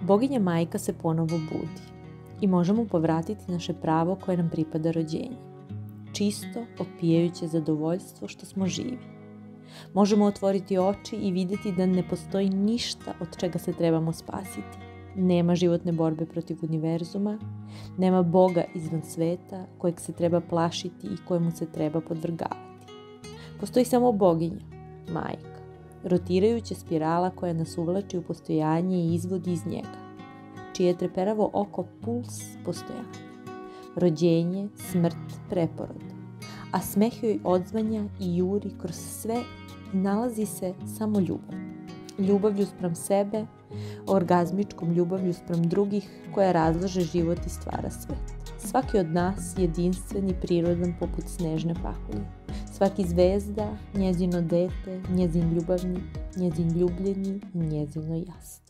Boginja majka se ponovo budi i možemo povratiti naše pravo koje nam pripada rođenje. Čisto, opijajuće zadovoljstvo što smo živi. Možemo otvoriti oči i vidjeti da ne postoji ništa od čega se trebamo spasiti. Nema životne borbe protiv univerzuma, nema Boga izvan sveta kojeg se treba plašiti i kojemu se treba podvrgavati. Postoji samo boginja, majka, rotirajuća spirala koja nas uvlači u postojanje i izvodi iz njega, čije je treperavo oko puls postojanja. Rođenje, smrt, preporod, a smeh joj odzvanja i juri kroz sve i nalazi se samo ljubav. Ljubavlju spram sebe, orgazmičkom ljubavlju spram drugih koja razlaže život i stvara svet. Svaki od nas jedinstven i prirodan poput snežne pahulje. Svaki zvezda, njezino dete, njezin ljubavnik, njezin ljubljeni i njezino jasno.